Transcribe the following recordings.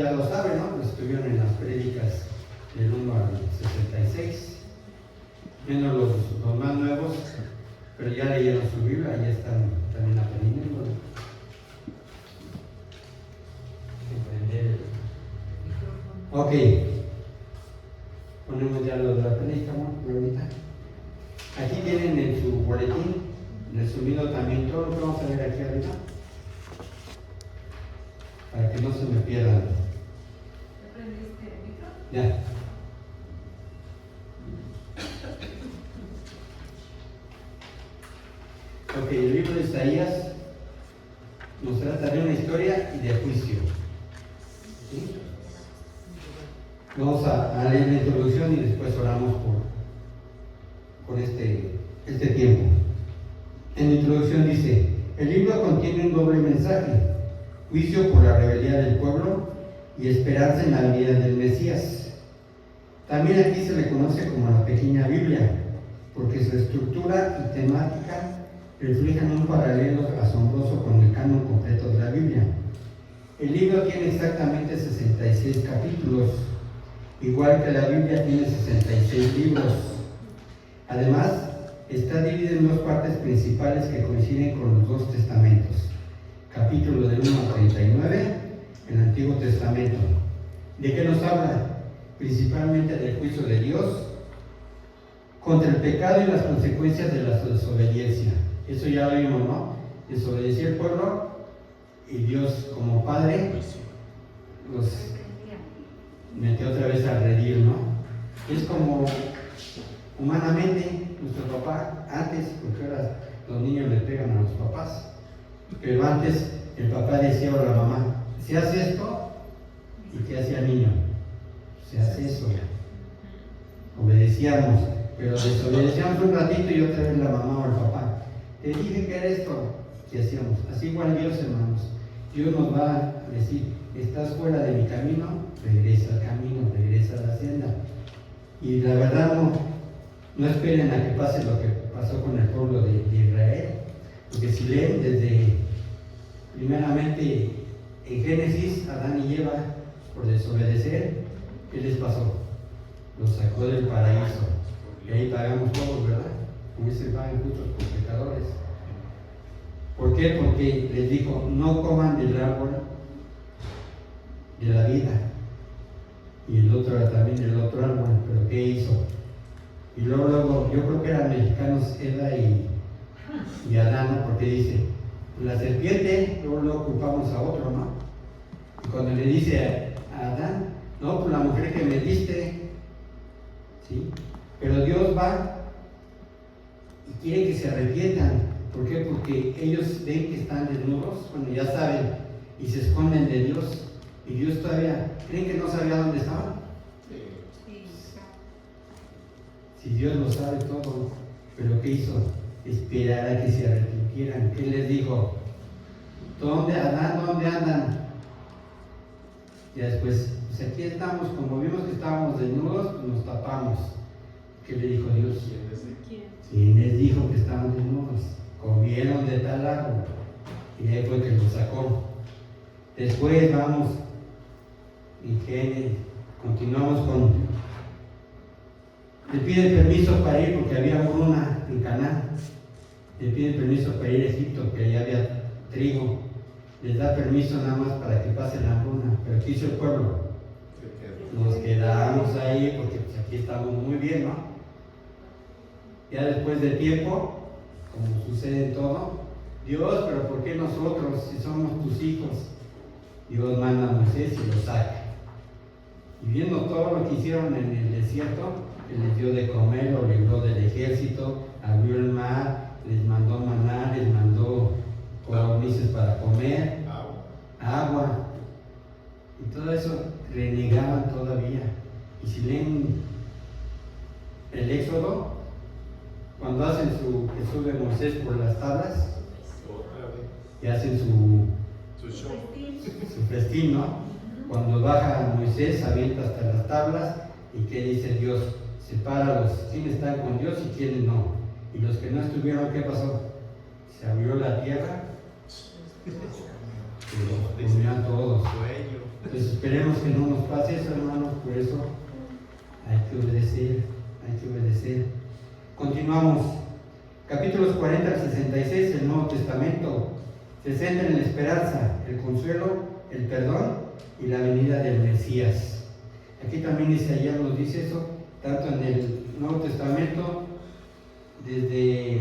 ya lo saben, ¿no? Pues estuvieron en las prédicas del 1 al 66, menos los más nuevos, pero ya leyeron su Biblia, ya están también aprendiendo. Ok, ponemos ya lo de la prédica, ¿no? Ahorita. Aquí tienen en su boletín resumido también todo lo que vamos a ver aquí arriba, para que no se me pierdan. ¿Aprendiste el micro? Ya. Ok, el libro de Isaías nos trata de una historia y de juicio. ¿Sí? Vamos a leer la introducción y después oramos por este tiempo. En la introducción dice: el libro contiene un doble mensaje: juicio por la rebeldía del pueblo y esperanza en la venida del Mesías. También aquí se le conoce como la pequeña Biblia, porque su estructura y temática reflejan un paralelo asombroso con el canon completo de la Biblia. El libro tiene exactamente 66 capítulos, igual que la Biblia tiene 66 libros. Además, está dividido en dos partes principales que coinciden con los dos testamentos. Capítulo del 1 al 39, el Antiguo Testamento. ¿De qué nos habla? Principalmente del juicio de Dios contra el pecado y las consecuencias de la desobediencia. Eso ya lo vimos, ¿no? Desobedeció el pueblo y Dios, como Padre, los metió otra vez a redil, ¿no? Es como humanamente nuestro papá antes, porque ahora los niños le pegan a los papás, pero antes el papá decía a la mamá: se hace esto, ¿y qué hacía el niño? Se hace eso. Obedecíamos, pero desobedecíamos un ratito y otra vez la mamá o el papá: te dije que era esto. ¿Qué hacíamos? Así igual Dios, hermanos. Dios nos va a decir: estás fuera de mi camino, regresa al camino, regresa a la senda. Y la verdad no esperen a que pase lo que pasó con el pueblo de Israel, porque si leen desde, primeramente en Génesis, Adán y Eva, por desobedecer, ¿qué les pasó? Los sacó del paraíso, y ahí pagamos todos, ¿verdad? Como se pagan justos por pecadores. ¿Por qué? Porque les dijo: no coman del árbol de la vida. Y el otro era también del otro árbol, pero ¿qué hizo? Y luego yo creo que eran mexicanos, Eva y Adán, ¿no? Porque dice: la serpiente, luego ocupamos a otro, ¿no? Y cuando le dice a Adán: no, pues la mujer que me diste, ¿sí? Pero Dios va y quiere que se arrepientan. ¿Por qué? Porque ellos ven que están desnudos, bueno, ya saben, y se esconden de Dios. Y Dios todavía, ¿creen que no sabía dónde estaban? Sí. Si Dios lo sabe todo, pero ¿qué hizo? Esperar a que se arrepintieran. ¿Qué les dijo? ¿Dónde andan? ¿Dónde andan? Y después, pues aquí estamos, como vimos que estábamos desnudos, pues nos tapamos. ¿Qué le dijo Dios? ¿Quién les dijo que estaban desnudos? Comieron de tal árbol. Y ahí fue que los sacó. Después vamos, y que continuamos con... Le piden permiso para ir porque había hambruna en Canaán. Le piden permiso para ir a Egipto, que allá había trigo. Les da permiso nada más para que pase la hambruna. Pero ¿qué hizo el pueblo? Nos quedamos ahí porque pues, aquí estamos muy bien, ¿no? Ya después de tiempo, como sucede en todo, Dios, pero ¿por qué nosotros si somos tus hijos? Dios manda a Moisés y lo saca. Y viendo todo lo que hicieron en el desierto, que les dio de comer, lo libró del ejército, abrió el mar, les mandó maná, les mandó codornices para comer, agua. Y todo eso renegaban todavía. Y si leen el Éxodo, cuando hacen que sube Moisés por las tablas, y hacen su festín, ¿no? Cuando baja Moisés, avienta hasta las tablas, y ¿qué dice Dios? Sepáralos, quiénes están con Dios y quiénes no. Y los que no estuvieron, ¿qué pasó? Se abrió la tierra que nos comió a todos. Sueño. Entonces esperemos que no nos pase eso, hermanos, por eso hay que obedecer, hay que obedecer. Continuamos. Capítulos 40 al 66 del Nuevo Testamento se centra en la esperanza, el consuelo, el perdón y la venida del Mesías. Aquí también Isaías nos dice eso, tanto en el Nuevo Testamento, desde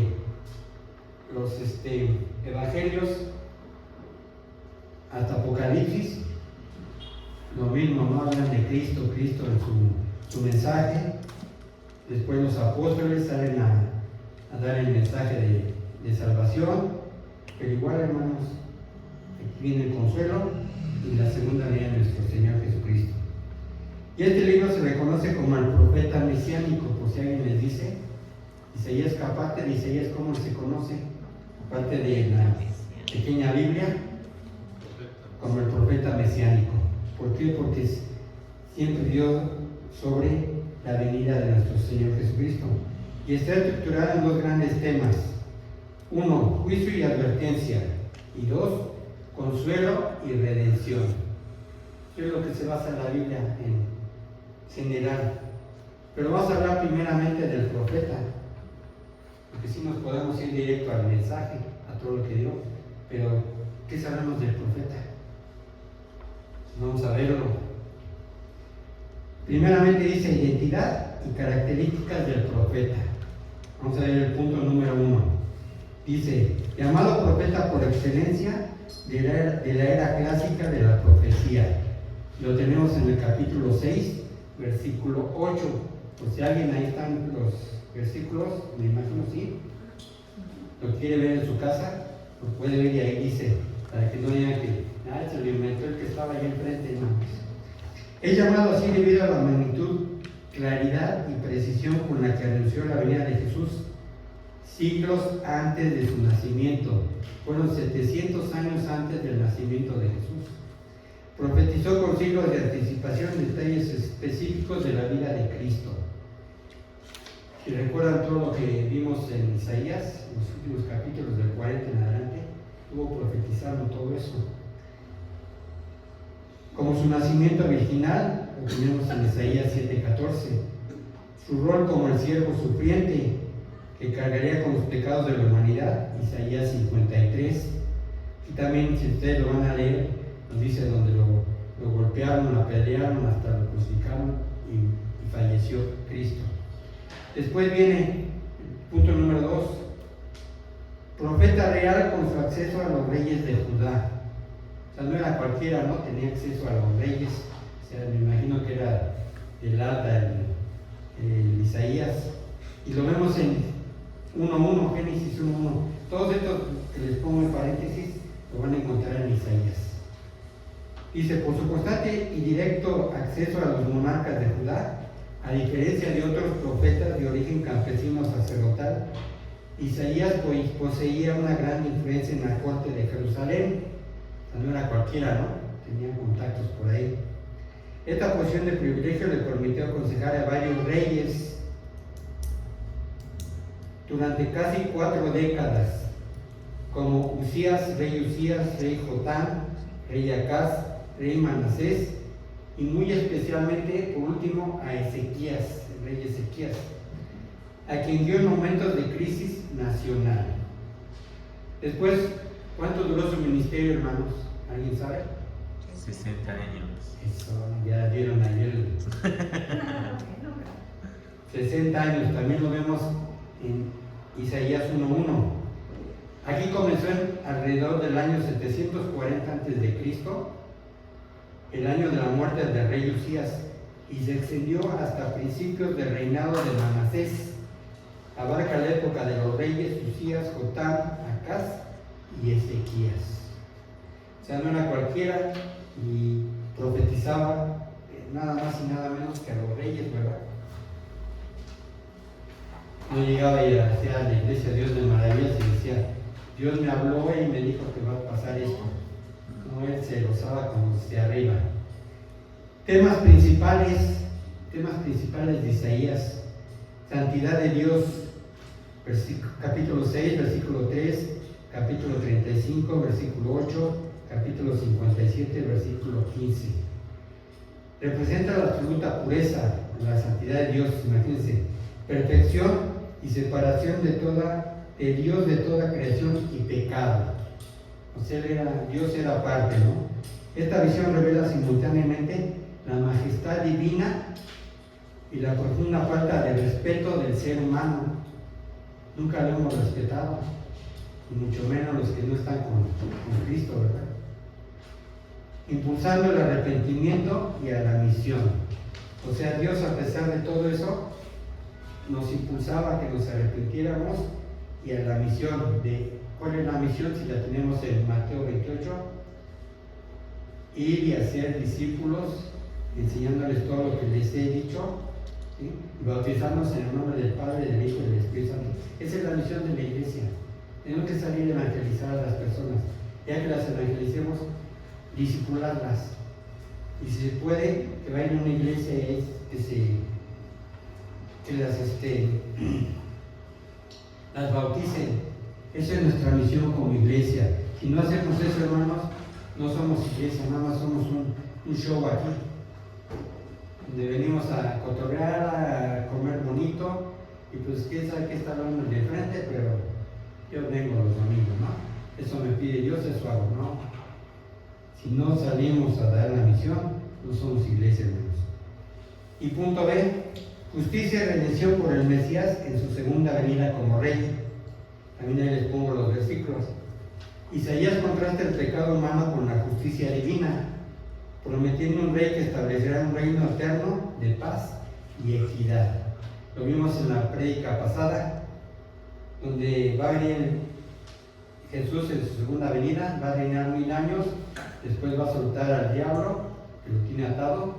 los evangelios hasta Apocalipsis, lo mismo, ¿no? Hablan de Cristo en su mensaje. Después los apóstoles salen a dar el mensaje de salvación, pero igual, hermanos, aquí viene el consuelo y la segunda venida de nuestro Señor Jesucristo. Y este libro se reconoce como el profeta mesiánico, por si alguien les dice. Isaías, aparte de Isaías, ¿cómo se conoce? Aparte de la pequeña Biblia, como el profeta mesiánico. ¿Por qué? Porque siempre dio sobre la venida de nuestro Señor Jesucristo. Y está estructurado en dos grandes temas. 1, juicio y advertencia. Y 2, consuelo y redención. Eso es lo que se basa en la Biblia en general. Pero vamos a hablar primeramente del profeta. Porque si nos podemos ir directo al mensaje, a todo lo que dio. Pero, ¿qué sabemos del profeta? Vamos a verlo. Primeramente dice identidad y características del profeta. Vamos a ver el punto número 1. Dice, llamado profeta por excelencia de la era clásica de la profecía. Lo tenemos en el capítulo 6, versículo 8. Por si alguien ahí están los versículos, me imagino sí. Lo quiere ver en su casa, lo puede ver y ahí dice, para que no digan que se lo inventó el que estaba ahí enfrente, no. Es llamado así debido a la magnitud, claridad y precisión con la que anunció la venida de Jesús siglos antes de su nacimiento. Fueron 700 años antes del nacimiento de Jesús. Profetizó con siglos de anticipación detalles específicos de la vida de Cristo. Si recuerdan todo lo que vimos en Isaías, en los últimos capítulos del 40 en adelante, estuvo profetizando todo eso. Como su nacimiento virginal, lo tenemos en Isaías 7:14. Su rol como el siervo sufriente, que cargaría con los pecados de la humanidad, Isaías 53. Y también, si ustedes lo van a leer, nos dice donde lo golpearon, lo apedrearon, hasta lo crucificaron y falleció Cristo. Después viene el punto número 2. Profeta real con su acceso a los reyes de Judá. O sea, no era cualquiera, ¿no? Tenía acceso a los reyes. O sea, me imagino que era el alta, el Isaías. Y lo vemos en 1:1, Génesis 1:1. Todos estos que les pongo en paréntesis lo van a encontrar en Isaías. Dice, por su constante y directo acceso a los monarcas de Judá, a diferencia de otros profetas de origen campesino sacerdotal, Isaías poseía una gran influencia en la corte de Jerusalén. O sea, no era cualquiera, ¿no? Tenía contactos por ahí. Esta posición de privilegio le permitió aconsejar a varios reyes durante casi 4 décadas, como Usías, rey Jotam, rey Acaz, rey Manasés, y muy especialmente, por último, a Ezequías, el rey Ezequías, a quien dio en momentos de crisis nacional. Después, ¿cuánto duró su ministerio, hermanos? ¿Alguien sabe? 60 años. Eso, ya dieron ayer 60 años, también lo vemos en Isaías 1:1. Aquí comenzó alrededor del año 740 a.C., el año de la muerte del rey Usías, y se extendió hasta principios del reinado de Manasés. Abarca la época de los reyes Usías, Jotam, Acaz y Ezequías. O sea, no era cualquiera y profetizaba nada más y nada menos que a los reyes, ¿verdad? No llegaba y hacía a la iglesia Dios de maravillas y decía, Dios me habló y me dijo que va a pasar esto. No, él se gozaba como desde arriba. Temas principales de Isaías: santidad de Dios, capítulo 6, versículo 3, capítulo 35, versículo 8, capítulo 57, versículo 15. Representa la absoluta pureza, la santidad de Dios, imagínense, perfección y separación de Dios de toda creación y pecado. O sea, Dios era aparte, ¿no? Esta visión revela simultáneamente la majestad divina y la profunda falta de respeto del ser humano. Nunca lo hemos respetado, y mucho menos los que no están con Cristo, ¿verdad? Impulsando el arrepentimiento y a la misión. O sea, Dios, a pesar de todo eso, nos impulsaba a que nos arrepintiéramos y a la misión. ¿Cuál es la misión? Si la tenemos en Mateo 28, ir y hacer discípulos, enseñándoles todo lo que les he dicho, ¿sí? Bautizarnos en el nombre del Padre, del Hijo y del Espíritu Santo. Esa es la misión de la iglesia. Tenemos que salir a evangelizar a las personas. Ya que las evangelicemos, discipularlas. Y si se puede, que vayan a una iglesia las bauticen. Esa es nuestra misión como iglesia. Si no hacemos eso, hermanos, no somos iglesia, nada más somos un show aquí, donde venimos a cotorrear, a comer bonito, y pues quién sabe qué está hablando de frente, pero yo vengo los domingos, ¿no? Eso me pide Dios, eso hago, ¿no? Si no salimos a dar la misión, no somos iglesia, hermanos. Y punto B, justicia y redención por el Mesías en su segunda venida como rey. También ahí les pongo los versículos. Isaías contrasta el pecado humano con la justicia divina, prometiendo un rey que establecerá un reino eterno de paz y equidad. Lo vimos en la prédica pasada, donde va a venir Jesús en su segunda venida, va a reinar 1000 años, después va a soltar al diablo, que lo tiene atado.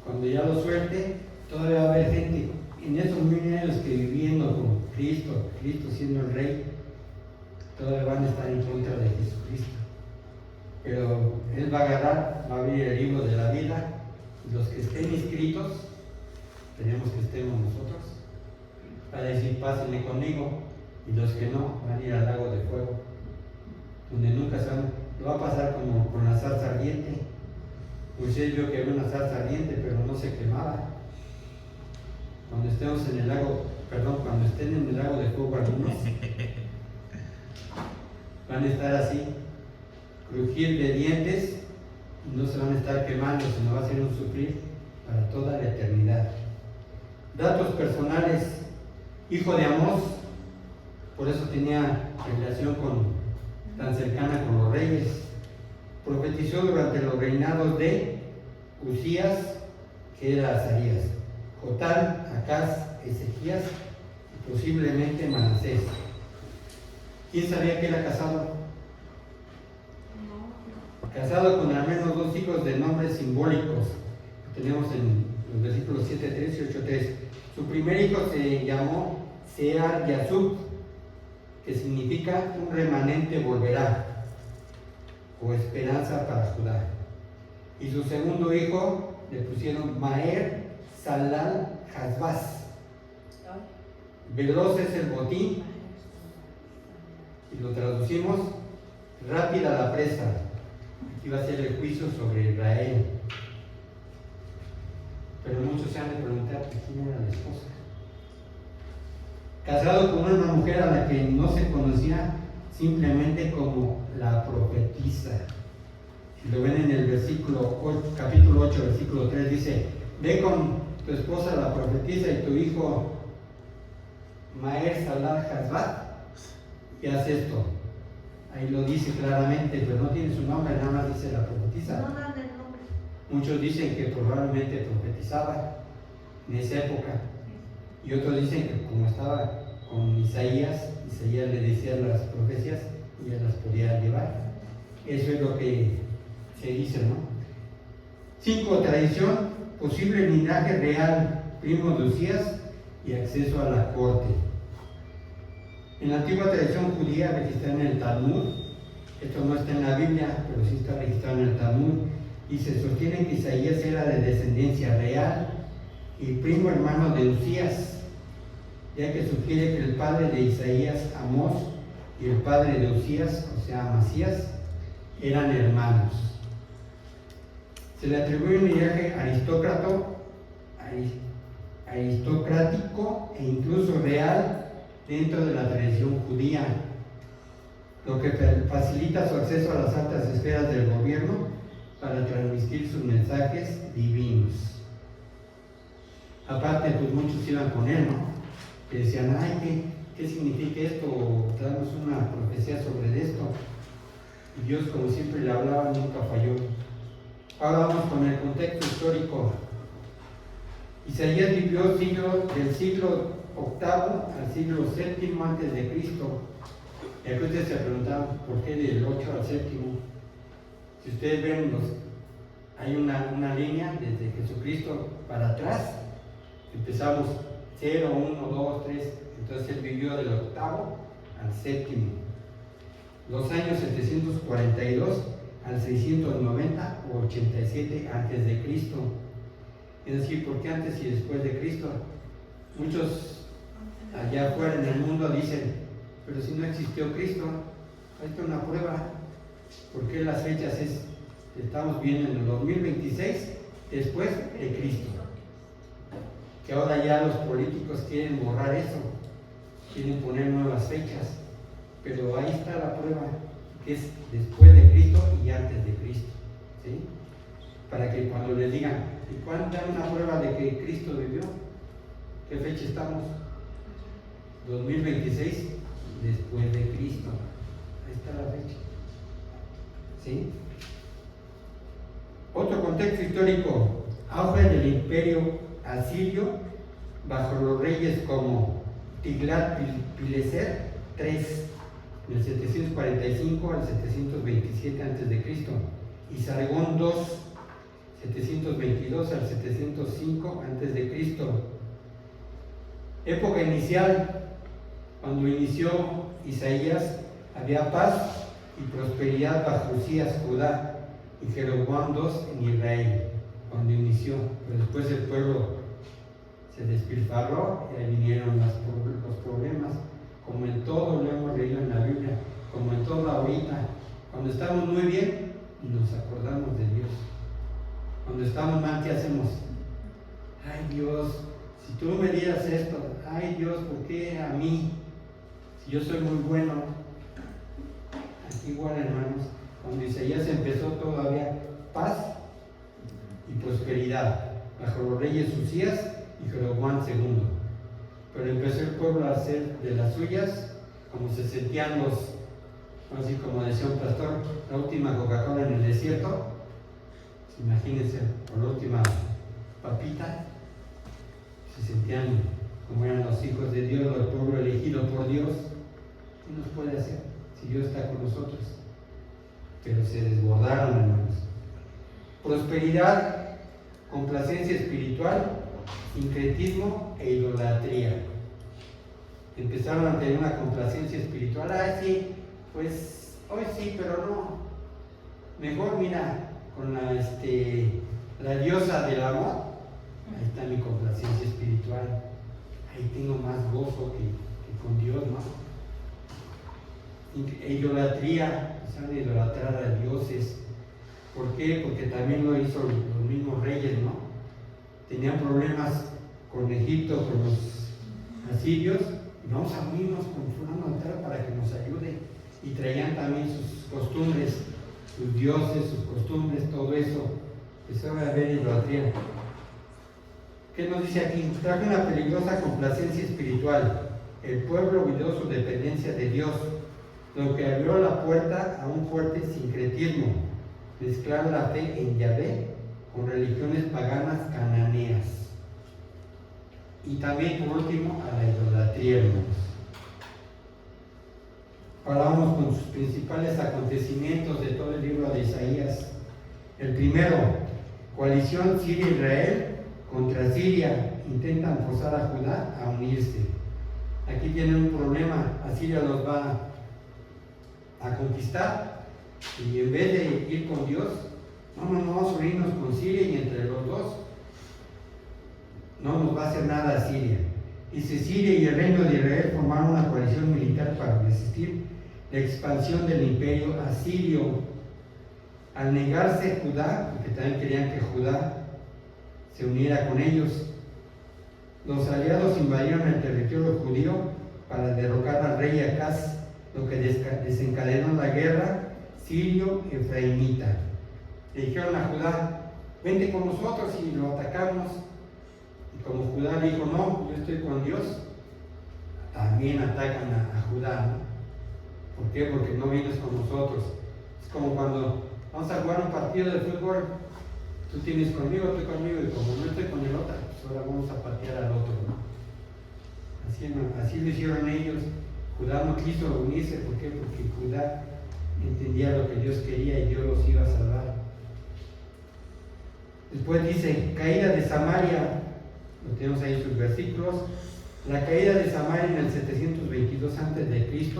Cuando ya lo suelte, todavía va a haber gente en esos 1000 años que viviendo con Cristo siendo el rey, todavía van a estar en contra de Jesucristo. Pero Él va a agarrar, va a abrir el libro de la vida, y los que estén inscritos, tenemos que estemos nosotros, para decir, pásenle conmigo, y los que no, van a ir al lago de fuego, donde nunca se van. Lo va a pasar como con la zarza ardiente. Moisés vio que había una zarza ardiente, pero no se quemaba. Cuando estemos en el lago, cuando estén en el lago de fuego algunos, van a estar así, crujir de dientes, y no se van a estar quemando, sino va a ser un sufrir para toda la eternidad. Datos personales: hijo de Amós, por eso tenía relación tan cercana con los reyes. Profetizó durante los reinados de Usías, que era Azarías, Jotam, Acaz, Ezequías y posiblemente Manasés. ¿Quién sabía que era casado? Casado con al menos 2 hijos de nombres simbólicos. Tenemos en los versículos 7.3 y 8.3. Su primer hijo se llamó Sear Yasub, que significa un remanente volverá, o esperanza para Judá. Y su segundo hijo le pusieron Maher Salal Hasbaz. Veloz es el botín, y lo traducimos rápida la presa. Aquí va a ser el juicio sobre Israel. Pero muchos se han de preguntar quién era la esposa. Casado con una mujer a la que no se conocía simplemente como la profetisa. Si lo ven en el capítulo 8, versículo 3, dice: ve con tu esposa la profetisa y tu hijo Maher Salal Hasbat y haz esto. Ahí lo dice claramente, pero no tiene su nombre, nada más dice la profetisa. No dan el nombre. Muchos dicen que probablemente profetizaba en esa época, y otros dicen que como estaba con Isaías le decía las profecías y ella las podía llevar. Eso es lo que se dice, ¿no? 5. Tradición: posible linaje real, primo de Usías y acceso a la corte. En la antigua tradición judía registrada en el Talmud, esto no está en la Biblia, pero sí está registrado en el Talmud, y se sostiene que Isaías era de descendencia real y primo hermano de Usías, ya que sugiere que el padre de Isaías, Amós, y el padre de Usías, o sea, Amasías, eran hermanos. Se le atribuye un linaje aristocrático e incluso real dentro de la tradición judía, lo que facilita su acceso a las altas esferas del gobierno para transmitir sus mensajes divinos. Aparte, pues muchos iban con él, ¿no? Que decían, ay, ¿qué significa esto? O traemos una profecía sobre esto. Y Dios, como siempre le hablaba, nunca falló. Ahora vamos con el contexto histórico. Isaías vivió del siglo VIII al siglo VII antes de Cristo. Y aquí ustedes se preguntaban, ¿por qué del 8 al 7? Si ustedes ven, hay una línea desde Jesucristo para atrás. Empezamos 0, 1, 2, 3. Entonces él vivió del 8 al 7. Los años 742 al 690 o 87 antes de Cristo. Es decir, ¿por qué antes y después de Cristo? Muchos allá afuera en el mundo dicen, pero si no existió Cristo, ahí está una prueba. ¿Por qué las fechas estamos viendo en el 2026 después de Cristo? Que ahora ya los políticos quieren borrar eso, quieren poner nuevas fechas, pero ahí está la prueba, que es después de Cristo y antes de Cristo, ¿sí? Para que cuando les digan, ¿y cuándo dan una prueba de que Cristo vivió? ¿Qué fecha estamos? 2026 después de Cristo. Ahí está la fecha, ¿sí? Otro contexto histórico: auge del imperio asirio bajo los reyes como Tiglat-Pileser III, del 745 al 727 a.C., y Sargón II, 722 al 705 a.C. Época inicial: cuando inició Isaías, había paz y prosperidad bajo Usías, Judá, y Jeroboam II en Israel, cuando inició. Pero después el pueblo se despilfarró y ahí vinieron los problemas, como en todo lo hemos leído en la Biblia, como en todo ahorita. Cuando estamos muy bien, nos acordamos de Dios. Cuando estamos mal, ¿qué hacemos? Ay Dios, si tú me dieras esto, ay Dios, ¿por qué a mí? Si yo soy muy bueno. Aquí igual, hermanos, cuando Isaías empezó todavía paz y prosperidad bajo los reyes Usías y Jeroboam II. Pero empezó el pueblo a hacer de las suyas, como se sentían así como decía un pastor, la última Coca-Cola en el desierto. Imagínense, por la última papita, se sentían como eran los hijos de Dios, el pueblo elegido por Dios. ¿Qué nos puede hacer si Dios está con nosotros? Pero se desbordaron, hermanos. Prosperidad, complacencia espiritual, sincretismo e idolatría. Empezaron a tener una complacencia espiritual. Ah, sí, pues hoy sí, pero no. Mejor mira, con la diosa del amor, ahí está mi complacencia espiritual. Ahí tengo más gozo que con Dios, ¿no? E idolatría, empezaron a idolatrar a dioses. ¿Por qué? Porque también lo hizo los mismos reyes, ¿no? Tenían problemas con Egipto, con los asirios, y vamos a unirnos con fulano tal para que nos ayude. Y traían también sus costumbres, sus dioses, sus costumbres, todo eso. Empezó a haber idolatría. ¿Qué nos dice aquí? Trajo una peligrosa complacencia espiritual. El pueblo olvidó su dependencia de Dios, lo que abrió la puerta a un fuerte sincretismo, mezclar la fe en Yahvé con religiones paganas cananeas. Y también, por último, a la idolatría, hermanos. Ahora vamos con sus principales acontecimientos de todo el libro de Isaías. El primero: coalición Siria-Israel contra Siria. Intentan forzar a Judá a unirse. Aquí tienen un problema. Asiria los va a conquistar, y en vez de ir con Dios, no vamos a unirnos con Siria, y entre los dos no nos va a hacer nada a Siria. Dice: Siria y el reino de Israel formaron una coalición militar para resistir la expansión del imperio asirio. al negarse Judá, porque también querían que Judá se uniera con ellos, los aliados invadieron el territorio judío para derrocar al rey Acaz, lo que desencadenó la guerra sirio-efraimita. Le dijeron a Judá: vente con nosotros y lo atacamos. Y como Judá dijo: no, yo estoy con Dios, también atacan a Judá, ¿no? ¿Por qué? Porque no vienes con nosotros. Es como cuando vamos a jugar un partido de fútbol, tú tienes conmigo, estoy conmigo, y como no estoy con el otro, pues ahora vamos a patear al otro, ¿no? Así lo hicieron ellos. Judá no quiso unirse. ¿Por qué? Porque Judá entendía lo que Dios quería y Dios los iba a salvar. Después dice, caída de Samaria, lo tenemos ahí sus versículos. La caída de Samaria en el 722 a.C.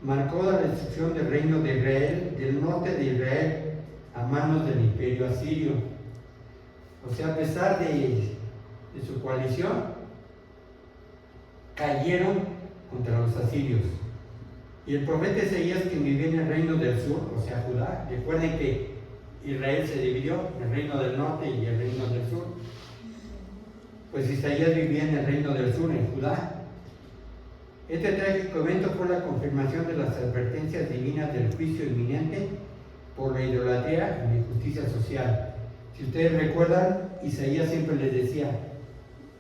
marcó la destrucción del reino de Israel, del norte de Israel, a manos del imperio asirio. O sea, a pesar de su coalición, cayeron contra los asirios. Y el profeta Isaías, que vivía en el reino del sur, o sea, Judá, recuerden que Israel se dividió, el reino del norte y el reino del sur. Pues Isaías vivía en el reino del sur, en Judá. Este trágico evento fue la confirmación de las advertencias divinas del juicio inminente por la idolatría y la injusticia social. Si ustedes recuerdan, Isaías siempre les decía: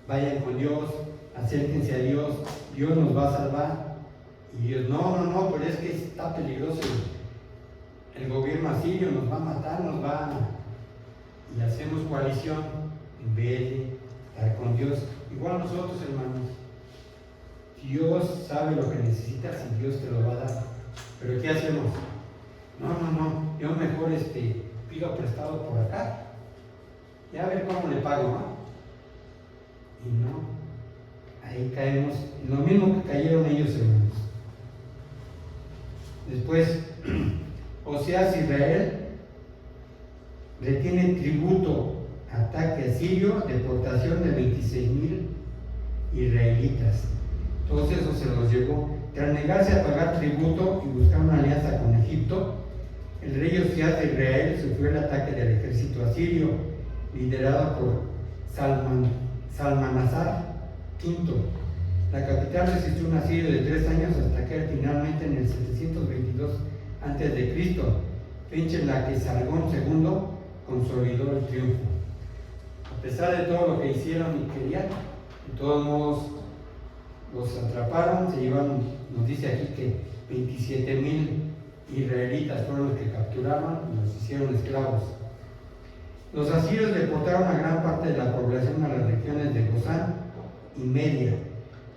vayan con Dios, acérquense a Dios, Dios nos va a salvar. Y Dios: no, pero es que está peligroso el gobierno asirio, nos va a matar, y hacemos coalición en vez de estar con Dios. Igual nosotros, hermanos, Dios sabe lo que necesitas y Dios te lo va a dar. Pero ¿qué hacemos? No, yo mejor pido prestado por acá, ya a ver cómo le pago, ¿no? Y no, ahí caemos en lo mismo que cayeron ellos, hermanos. Después, Oseas, Israel retiene tributo, ataque asirio, deportación de 26,000 israelitas. Todos esos se los llevó. Tras negarse a pagar tributo y buscar una alianza con Egipto, el rey Oseas de Israel sufrió el ataque del ejército asirio, liderado por Salmanasar V. La capital resistió un asedio de 3 años hasta que finalmente en el 722 a.C., fecha en la que Sargón II consolidó el triunfo. A pesar de todo lo que hicieron y querían, de todos modos los atraparon, se llevaron, nos dice aquí que 27,000 israelitas fueron los que capturaron y los hicieron esclavos. Los asirios deportaron a gran parte de la población a las regiones de Gozán y Media,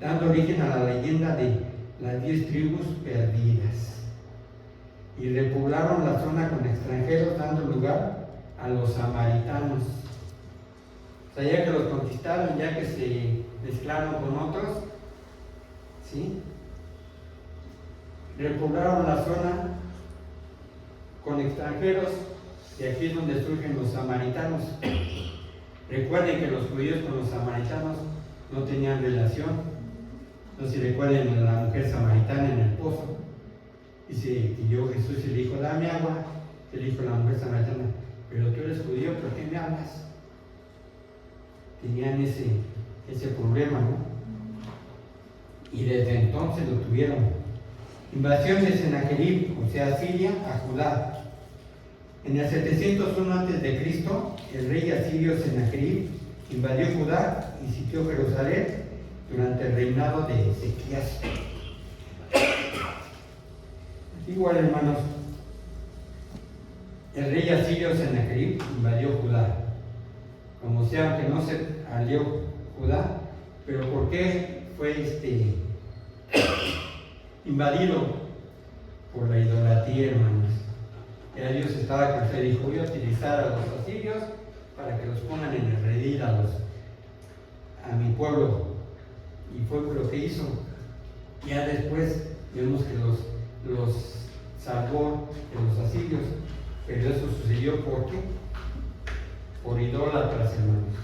dando origen a la leyenda de las 10 tribus perdidas. Y repoblaron la zona con extranjeros, dando lugar a los samaritanos. O sea, ya que los conquistaron, ya que se mezclaron con otros, ¿sí? Repoblaron la zona con extranjeros, y aquí es donde surgen los samaritanos. Recuerden que los judíos con los samaritanos no tenían relación. No sé si recuerden a la mujer samaritana en el pozo. Dice que yo, Jesús, y le dijo: dame agua. Le dijo la mujer samaritana: pero tú eres judío, ¿por qué me hablas? Tenían ese problema, ¿no? Y desde entonces lo tuvieron. Invasión de Sennacherib, o sea, Siria, a Judá. En el 701 a.C., el rey asirio Sennacherib invadió Judá y sitió Jerusalén durante el reinado de Ezequías. Igual, hermanos, el rey asirio Sennacherib invadió Judá. Como sea, aunque no se alió Judá, pero ¿por qué fue invadido? Por la idolatría, hermanos. Ya Dios estaba cansado y dijo: voy a utilizar a los asirios para que los pongan en el redil a mi pueblo. Y fue lo que hizo. Ya después vemos que los salvó de los asirios, pero eso sucedió ¿por qué? Por idólatras, hermanos.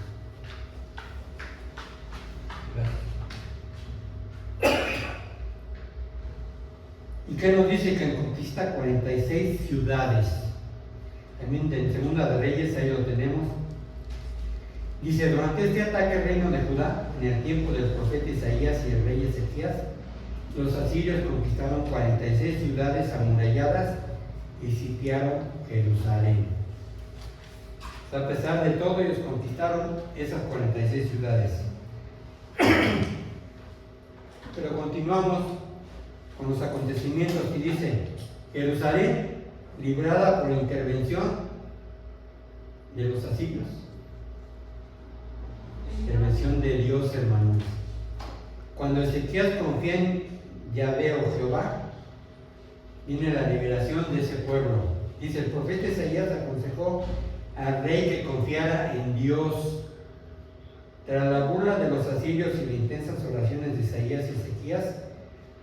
¿Y qué nos dice? Que conquista 46 ciudades. también en Segunda de Reyes, ahí lo tenemos. Dice, durante este ataque al reino de Judá, en el tiempo del profeta Isaías y el rey Ezequías, los asirios conquistaron 46 ciudades amuralladas y sitiaron Jerusalén. O sea, a pesar de todo, ellos conquistaron esas 46 ciudades. Pero continuamos con los acontecimientos y dice, Jerusalén librada por la intervención de los asirios. Intervención de Dios, hermanos. Cuando Ezequías confía en Yahvé o Jehová, viene la liberación de ese pueblo. Dice, el profeta Isaías aconsejó al rey que confiara en Dios. Tras la burla de los asirios y las intensas oraciones de Isaías y Ezequías,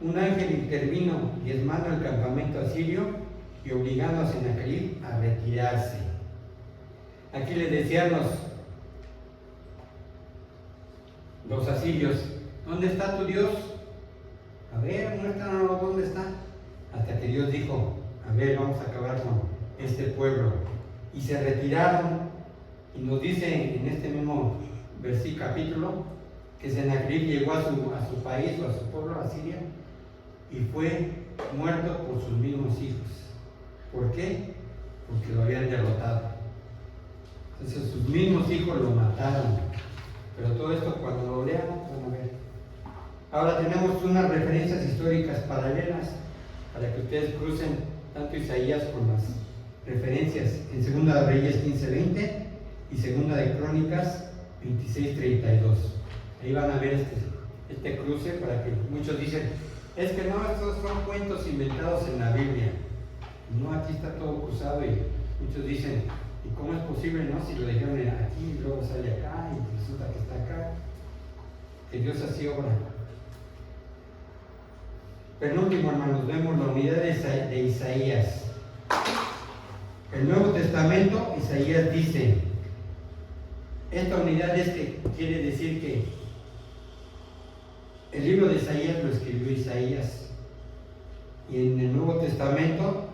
un ángel intervino diezmando el campamento asirio y obligando a Sennacherib a retirarse. Aquí le decían los asirios, ¿dónde está tu Dios? A ver, muéstranos dónde está. Hasta que Dios dijo, a ver, vamos a acabar con este pueblo. Y se retiraron, y nos dice en este mismo capítulo, que Sennacherib llegó a su país o a su pueblo, a Siria, y fue muerto por sus mismos hijos. ¿Por qué? Porque lo habían derrotado. Entonces sus mismos hijos lo mataron. Pero todo esto cuando lo leamos van a ver. Ahora tenemos unas referencias históricas paralelas para que ustedes crucen tanto Isaías con las referencias en Segunda de Reyes 15:20 y Segunda de Crónicas 26:32. Ahí van a ver este cruce para que muchos dicen, es que no, estos son cuentos inventados en la Biblia. No, aquí está todo cruzado y muchos dicen, ¿y cómo es posible, no? Si lo dejaron aquí y luego sale acá y resulta que está acá. Que Dios así obra. Penúltimo, hermanos, vemos la unidad de Isaías. El Nuevo Testamento, Isaías dice, esta unidad quiere decir que el libro de Isaías lo escribió Isaías. Y en el Nuevo Testamento,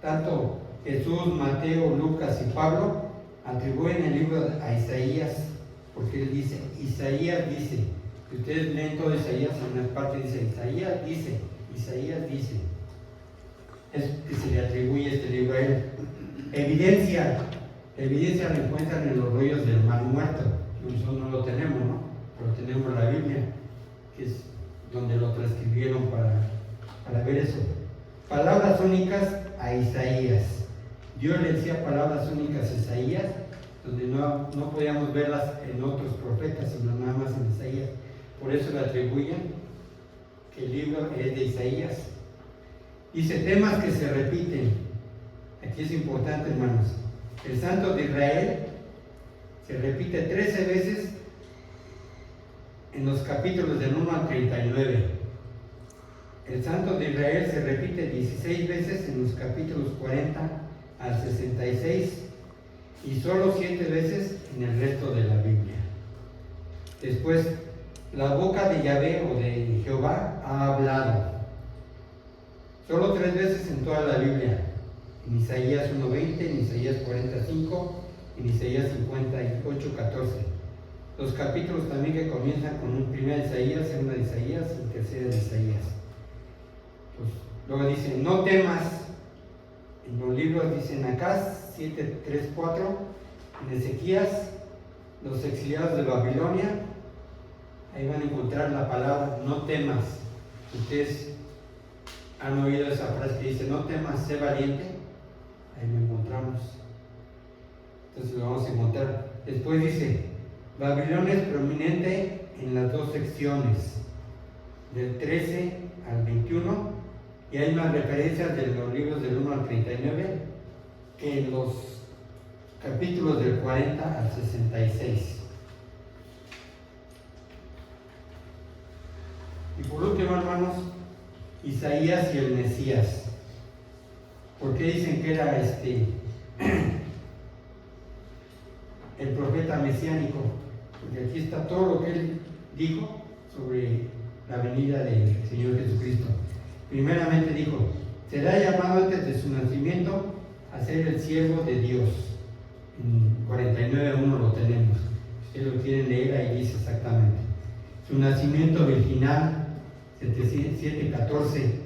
tanto Jesús, Mateo, Lucas y Pablo atribuyen el libro a Isaías, porque él dice, Isaías dice. Si ustedes leen todo Isaías, en una parte dice, Isaías dice. Es que se le atribuye este libro a él. Evidencia la encuentran en los rollos del Mar Muerto. Nosotros no lo tenemos, ¿no? Pero tenemos la Biblia, que es donde lo transcribieron para ver eso. Palabras únicas a Isaías. Dios le decía palabras únicas a Isaías, donde no podíamos verlas en otros profetas, sino nada más en Isaías. Por eso le atribuyen que el libro es de Isaías. Dice temas que se repiten. Aquí es importante, hermanos. El Santo de Israel se repite 13 veces en los capítulos del 1 al 39. El Santo de Israel se repite 16 veces en los capítulos 40 al 66 y solo 7 veces en el resto de la Biblia. Después, la boca de Yahvé o de Jehová ha hablado. Solo 3 veces en toda la Biblia. En Isaías 1:20, en Isaías 45, en Isaías 58:14. Los capítulos también que comienzan con un primer Isaías, segunda de Isaías y tercera de Isaías. Pues, luego dice, no temas. En los libros dicen acá 7:3-4, en Ezequías, los exiliados de Babilonia, ahí van a encontrar la palabra no temas. Ustedes han oído esa frase que dice no temas, sé valiente. Ahí lo encontramos. Entonces lo vamos a encontrar. Después dice, Babilonia es prominente en las dos secciones, del 13 al 21, y hay más referencias de los libros del 1 al 39 que en los capítulos del 40 al 66. Y por último, hermanos, Isaías y el Mesías. ¿Por qué dicen que era el profeta mesiánico? Porque aquí está todo lo que él dijo sobre la venida del Señor Jesucristo. Primeramente dijo, será llamado antes de su nacimiento a ser el siervo de Dios. En 49:1 lo tenemos. Ustedes lo quieren leer, ahí dice exactamente. Su nacimiento virginal, 7:14,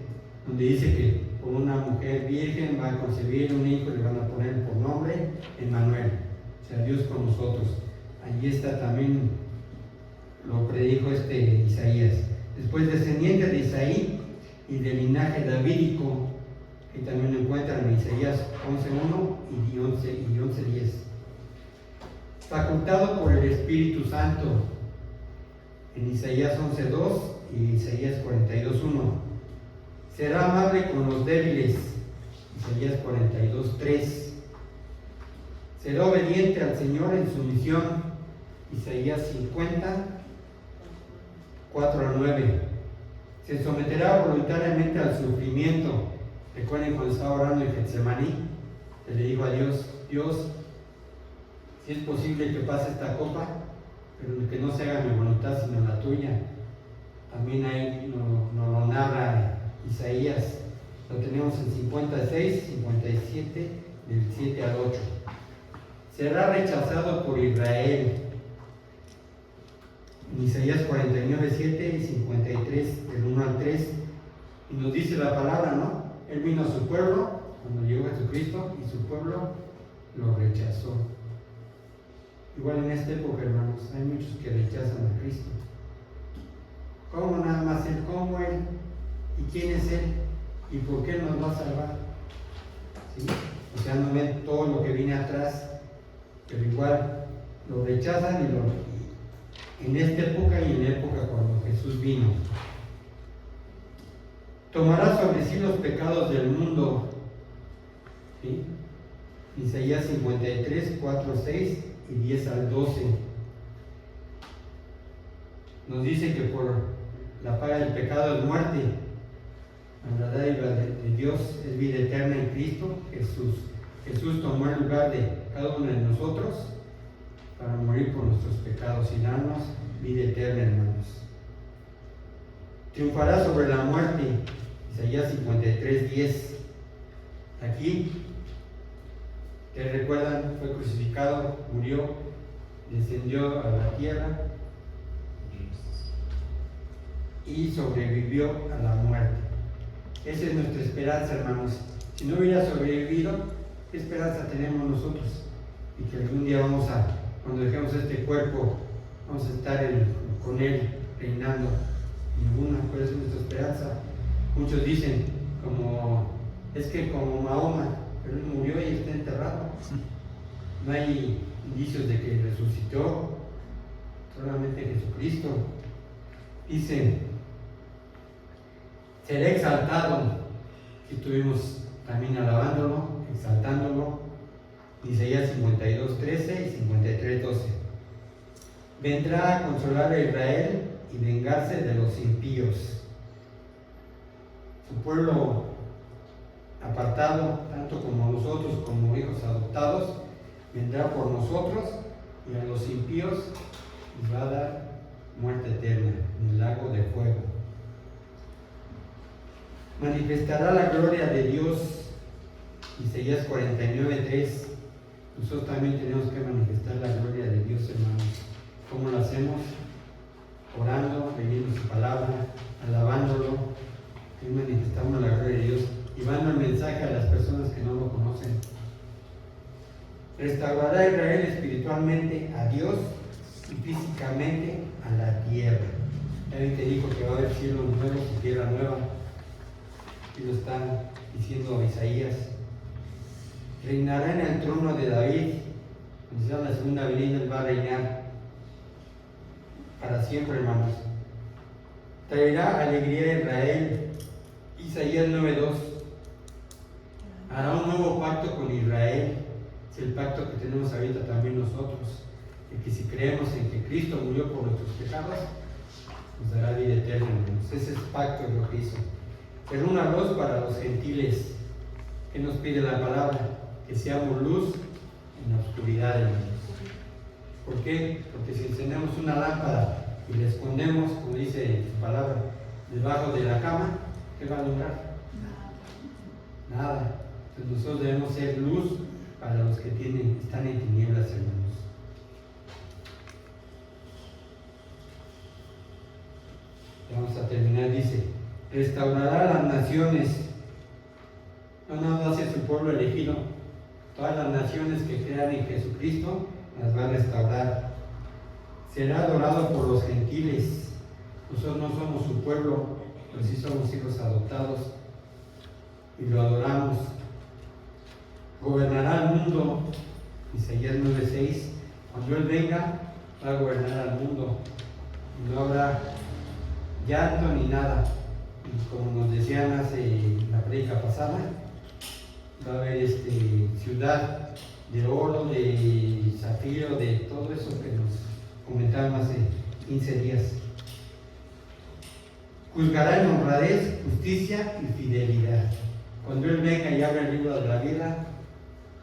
donde dice que por una mujer virgen va a concebir un hijo y le van a poner por nombre Emmanuel, o sea, Dios con nosotros. Allí está también, lo predijo Isaías. Después, descendiente de Isaí y del linaje davídico, que también lo encuentran en Isaías 11:1 y 11:10. Facultado por el Espíritu Santo, en Isaías 11:2 y Isaías 42:1. Será amable con los débiles, Isaías 42:3. Será obediente al Señor en su misión, Isaías 50:4-9. Se someterá voluntariamente al sufrimiento. Recuerden cuando estaba orando en Getsemaní, que le dijo a Dios: Dios, si es posible que pase esta copa, pero que no se haga mi voluntad sino la tuya. También ahí nos lo narra Isaías. Lo tenemos en 56, 57, del 7 al 8. Será rechazado por Israel. En Isaías 49:7 y 53, del 1 al 3. Y nos dice la palabra, ¿no? Él vino a su pueblo, cuando llegó Jesucristo, y su pueblo lo rechazó. Igual en esta época, hermanos, hay muchos que rechazan a Cristo. ¿Cómo nada más Él? ¿Cómo Él? ¿Y quién es Él? ¿Y por qué nos va a salvar? ¿Sí? O sea, no ven todo lo que viene atrás, pero igual lo rechazan en esta época y en la época cuando Jesús vino. Tomará sobre sí los pecados del mundo. ¿Sí? Isaías 53, 4-6 y 10 al 12. Nos dice que por la paga del pecado es muerte, la dádiva de Dios es vida eterna en Cristo Jesús. Jesús tomó el lugar de cada uno de nosotros para morir por nuestros pecados y darnos vida eterna, hermanos. Triunfará sobre la muerte, Isaías 53, 10. Aquí, que recuerdan, fue crucificado, murió, descendió a la tierra y sobrevivió a la muerte. Esa es nuestra esperanza, hermanos. Si no hubiera sobrevivido, ¿qué esperanza tenemos nosotros? Y que algún día cuando dejemos este cuerpo, vamos a estar con Él reinando. Ninguna, ¿cuál es nuestra esperanza? Muchos dicen, es que como Mahoma, pero él murió y está enterrado. No hay indicios de que resucitó, solamente Jesucristo. Dice, será exaltado. Y estuvimos también alabándolo, exaltándolo. Isaías 52, 13 y 53, 12. Vendrá a consolar a Israel y vengarse de los impíos. Su pueblo apartado, tanto como nosotros, como hijos adoptados, vendrá por nosotros, y a los impíos les va a dar muerte eterna en el lago de fuego. Manifestará la gloria de Dios, Isaías 49:3. Nosotros también tenemos que manifestar la gloria de Dios, hermanos. ¿Cómo lo hacemos? Orando, leyendo su palabra, alabándolo, y manifestamos la gloria de Dios, y dando el mensaje a las personas que no lo conocen. Restaurará a Israel espiritualmente a Dios y físicamente a la tierra. Él te dijo que va a haber cielos nuevos y tierra nueva. Y lo están diciendo Isaías. Reinará en el trono de David. Cuando sea la segunda venida, él va a reinar para siempre, hermanos. Traerá alegría a Israel. Isaías 9:2. Hará un nuevo pacto con Israel. Es el pacto que tenemos ahorita también nosotros. De que si creemos en que Cristo murió por nuestros pecados, nos dará vida eterna, hermanos. Ese es pacto de lo que hizo. Será una luz para los gentiles. ¿Qué nos pide la palabra? Que seamos luz en la oscuridad, hermanos. ¿Por qué? Porque si encendemos una lámpara y la escondemos, como dice su palabra, debajo de la cama, ¿qué va a lograr? Nada. Entonces nosotros debemos ser luz para los que están en tinieblas, hermanos. Vamos a terminar, dice, restaurará las naciones. No nada más es su pueblo elegido. Todas las naciones que crean en Jesucristo las va a restaurar. Será adorado por los gentiles. Nosotros no somos su pueblo, pero sí somos hijos adoptados y lo adoramos. Gobernará al mundo. Isaías 9:6. Cuando Él venga, va a gobernar al mundo. No habrá llanto ni nada. Y como nos decían hace la prédica pasada, va a haber ciudad de oro, de zafiro, de todo eso que nos comentaban hace 15 días. Juzgará en honradez, justicia y fidelidad. Cuando Él venga y abra el libro de la vida,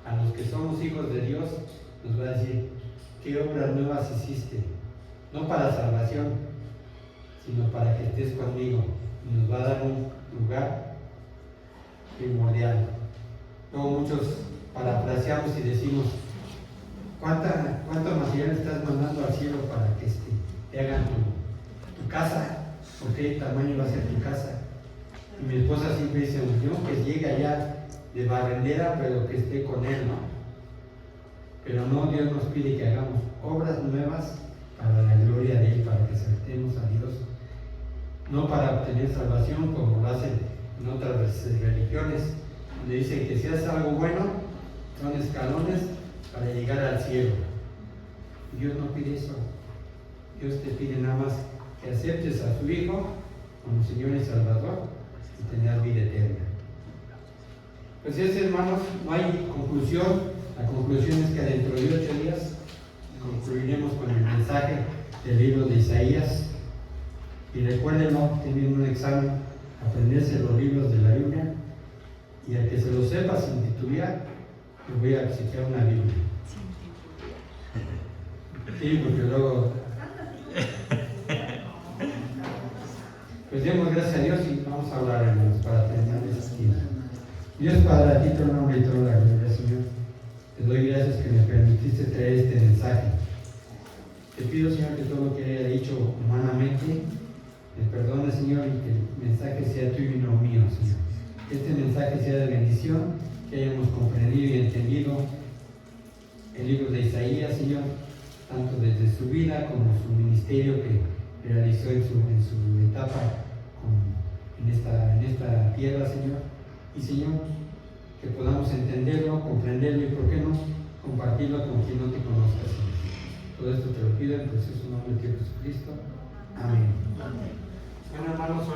a los que somos hijos de Dios, nos va a decir, ¿qué obras nuevas hiciste? No para salvación, sino para que estés conmigo. Y nos va a dar un lugar primordial. Luego muchos parafraseamos y decimos, ¿cuánto material estás mandando al cielo para que te hagan tu casa? ¿Por qué tamaño va a ser tu casa? Y mi esposa siempre dice, yo que llegue allá de barrendera, pero que esté con Él, ¿no? Pero no, Dios nos pide que hagamos obras nuevas para la gloria de Él, para que acertemos a Dios, no para obtener salvación como lo hacen en otras religiones, donde dicen que si haces algo bueno, son escalones para llegar al cielo. Dios no pide eso. Dios te pide nada más que aceptes a su Hijo como Señor y Salvador y tener vida eterna. Pues hermanos, no hay conclusión. La conclusión es que dentro de 8 días concluiremos con el mensaje del libro de Isaías. Y recuérdenlo, tienen un examen, aprenderse los libros de la Biblia, y al que se lo sepa sin titubear, les voy a obsequiar una Biblia. Sí, porque luego... Pues demos gracias a Dios y vamos a orar, hermanos, para terminar esta tiempo. Dios Padre, a ti todo el nombre y toda la gloria, Señor. Te doy gracias que me permitiste traer este mensaje. Te pido, Señor, que todo lo que haya dicho humanamente, me perdone, Señor, y que el mensaje sea tuyo y no mío, Señor. Que este mensaje sea de bendición, que hayamos comprendido y entendido el libro de Isaías, Señor, tanto desde su vida como su ministerio que realizó en su etapa en esta tierra, Señor. Y, Señor, que podamos entenderlo, comprenderlo y, ¿por qué no?, compartirlo con quien no te conozca, Señor. Todo esto te lo pido en el precioso nombre de Jesucristo. Amén. Bueno, hermanos,